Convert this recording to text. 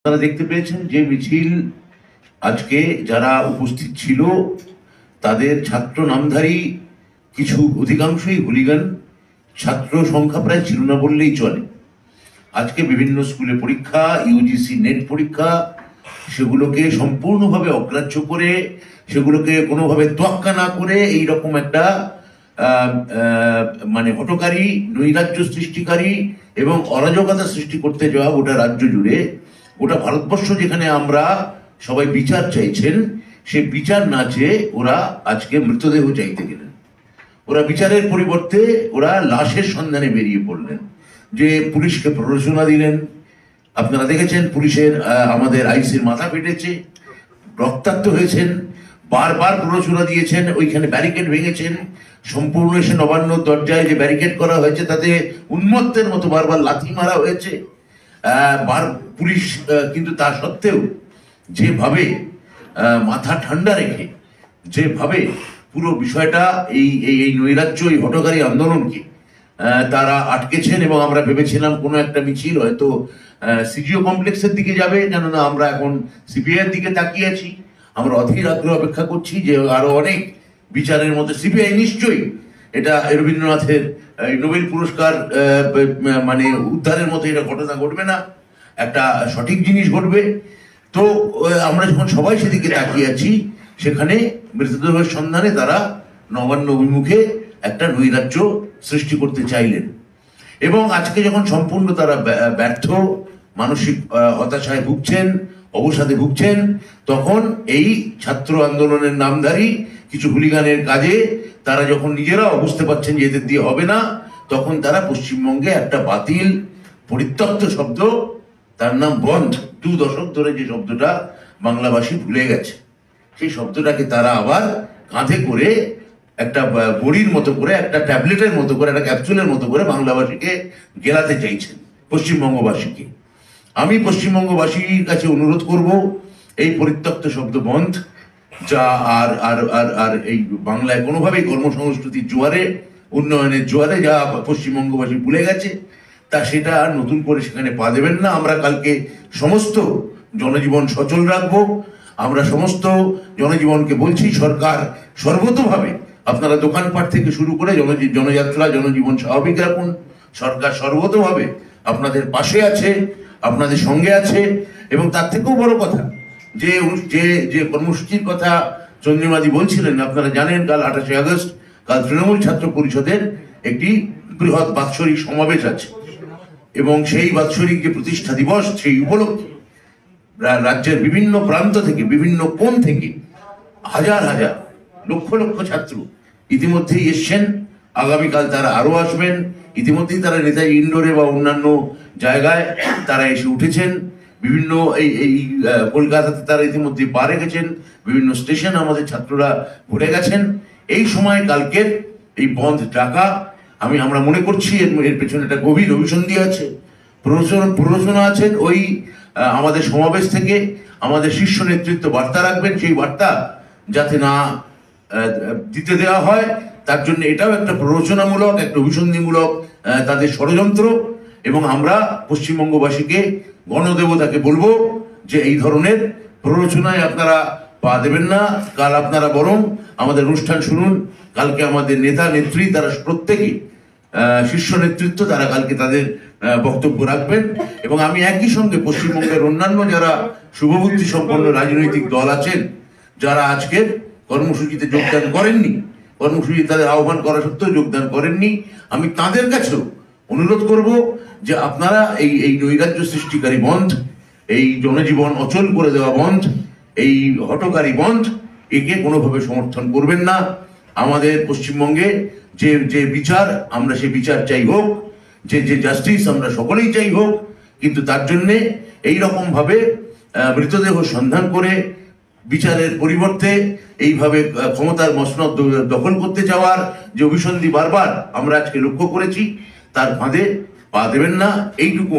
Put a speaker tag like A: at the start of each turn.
A: আপনারা দেখতে পেয়েছেন যে মিছিল আজকে যারা উপস্থিত ছিল তাদের ছাত্র নামধারী কিছু অধিকাংশই হুলিগান, ছাত্র সংখ্যা প্রায় ছিল না বললেই চলে। আজকে বিভিন্ন স্কুলে পরীক্ষা, ইউজিসি নেট পরীক্ষা, সেগুলোকে সম্পূর্ণভাবে অগ্রাহ্য করে, সেগুলোকে কোনোভাবে তোয়াক্কা না করে এইরকম একটা মানে হটকারী, নৈরাজ্য সৃষ্টিকারী এবং অরাজকতা সৃষ্টি করতে যাওয়া গোটা রাজ্য জুড়ে, গোটা ভারতবর্ষ যেখানে আমরা সবাই বিচার চাইছেন, সে বিচার না চেয়ে ওরা আজকে মৃতদেহ চাইতে গেলেন। ওরা বিচারের পরিবর্তে ওরা লাশের সন্ধানে বেরিয়ে পড়লেন, যে পুলিশকে প্ররোচনা দিলেন। আপনারা দেখেছেন পুলিশের আমাদের আইসির মাথা ফেটেছে, রক্তাক্ত হয়েছেন, বারবার প্ররোচনা দিয়েছেন, ওইখানে ব্যারিকেড ভেঙেছেন, সম্পূর্ণ এসে নবান্ন দরজায় যে ব্যারিকেড করা হয়েছে তাতে উন্মত্তের মতো বারবার লাথি মারা হয়েছে। পুলিশ কিন্তু তা সত্ত্বেও যেভাবে মাথা ঠান্ডা রেখে, যেভাবে পুরো বিষয়টা এই নৈরাজ্য, এই হটকারী আন্দোলনকে তারা আটকেছেন, এবং আমরা ভেবেছিলাম কোনো একটা মিছিল হয়তো সিজিও কমপ্লেক্সের দিকে যাবে, কেননা আমরা এখন সিবিআই এর দিকে তাকিয়ে আছি। আমরা অধীর আগ্রহ অপেক্ষা করছি যে আরো অনেক বিচারের মধ্যে সিবিআই নিশ্চয়ই এটা রবীন্দ্রনাথের নোবেল পুরস্কার মানে উদ্ধারের মতো এটা ঘটনা ঘটবে না, একটা সঠিক জিনিস ঘটবে। তো আমরা যখন সবাই সেদিকে তাকিয়ে আছি, সেখানে মৃতদেহের সন্ধানে তারা নবান্ন অভিমুখে একটা নৈরাজ্য সৃষ্টি করতে চাইলেন। এবং আজকে যখন সম্পূর্ণ তারা ব্যর্থ, মানসিক হতাশায় ভুগছেন, অবসাদে ভুগছেন, তখন এই ছাত্র আন্দোলনের নামধারী কিছু হুলিগানের কাজে তারা যখন নিজেরাও বুঝতে পারছেন যে এদের দিয়ে হবে না, তখন তারা পশ্চিমবঙ্গে একটা বাতিল পরিত্যক্ত শব্দ, তার নাম বন্ধ, 2 দশক ধরে যে শব্দটা বাংলাভাষী ভুলে গেছে, সেই শব্দটাকে তারা আবার কাঁধে করে একটা বড়ির মতো করে, একটা ট্যাবলেটের মতো করে, একটা ক্যাপসুলের মতো করে বাংলাভাষীকে গেলাতে চাইছেন, পশ্চিমবঙ্গবাসীকে। আমি পশ্চিমবঙ্গবাসীর কাছে অনুরোধ করব, এই পরিত্যক্ত শব্দ বন্ধ, যা আর আর আর আর এই বাংলায় কোনোভাবেই কর্মসংস্কৃতির জোয়ারে, উন্নয়নের জোয়ারে যা পশ্চিমবঙ্গবাসী ভুলে গেছে, তা সেটা আর নতুন করে সেখানে পা দেবেন না। আমরা কালকে সমস্ত জনজীবন সচল রাখবো। আমরা সমস্ত জনজীবনকে বলছি, সরকার সর্বতোভাবে, আপনারা দোকানপাট থেকে শুরু করে জনযাত্রা, জনজীবন স্বাভাবিক রাখুন। সরকার সর্বতোভাবে আপনাদের পাশে আছে, আপনাদের সঙ্গে আছে। এবং তার থেকেও বড় কথা, যে যে যে কর্মসূচির কথা চন্দ্রিমাদি বলছিলেন, আপনারা জানেন কাল 28শে আগস্ট, কাল তৃণমূল ছাত্র পরিষদের একটি বৃহৎ বাৎসরিক সমাবেশ আছে, এবং সেই বাৎসরিক যে প্রতিষ্ঠা দিবস, সেই উপলক্ষে রাজ্যের বিভিন্ন প্রান্ত থেকে, বিভিন্ন কোণ থেকে হাজার হাজার, লক্ষ লক্ষ ছাত্র ইতিমধ্যেই এসছেন। আগামীকাল তারা আরো আসবেন। ইতিমধ্যেই তারা নেতাজি ইন্ডোরে বা অন্যান্য জায়গায় তারা এসে উঠেছেন। বিভিন্ন এই কলকাতাতে তারা ইতিমধ্যে পা রেখেছেন, বিভিন্ন স্টেশন আমাদের ছাত্ররা ঘুরে গেছেন। এই সময় কালকের এই বন্ধ ডাকা, আমরা মনে করছি এর পেছনে একটা গভীর অভিসন্ধি আছে, প্ররোচনা আছেন। ওই আমাদের সমাবেশ থেকে আমাদের শীর্ষ নেতৃত্ব বার্তা রাখবেন, সেই বার্তা যাতে না দিতে দেওয়া হয়, তার জন্য এটাও একটা প্ররোচনামূলক, একটা অভিসন্ধিমূলক তাদের ষড়যন্ত্র। এবং আমরা পশ্চিমবঙ্গবাসীকে, গণদেবতাকে বলবো যে এই ধরনের প্ররোচনায় আপনারা পা দেবেন না। কাল আপনারা বরং আমাদের অনুষ্ঠান শুনুন। কালকে আমাদের নেতা নেত্রী তারা প্রত্যেকেই, শীর্ষ নেতৃত্ব, তারা কালকে তাদের বক্তব্য রাখবেন। এবং আমি একই সঙ্গে পশ্চিমবঙ্গের অন্যান্য যারা শুভবুদ্ধি সম্পন্ন রাজনৈতিক দল আছেন, যারা আজকের কর্মসূচিতে যোগদান করেননি, কর্মসূচি তাদের আহ্বান করা সত্ত্বেও যোগদান করেননি, আমি তাদের কাছেও অনুরোধ করব যে আপনারা এই নৈরাজ্য সৃষ্টিকারী বন্ধ, এই জনজীবন অচল করে দেওয়া বন্ধ, এই হটকারী বন্ধ, একে কোনোভাবে সমর্থন করবেন না। আমাদের পশ্চিমবঙ্গে যে বিচার, আমরা সেই বিচার চাই হোক, যে জাস্টিস আমরা সকলেই চাই হোক, কিন্তু তার জন্যে এইরকম ভাবে মৃতদেহ সন্ধান করে বিচারের পরিবর্তে এইভাবে ক্ষমতার মসনদ দখল করতে যাওয়ার যে অভিসন্ধি বারবার আমরা আজকে লক্ষ্য করেছি, তার ফাঁদে পা দেবেন না, এইটুকু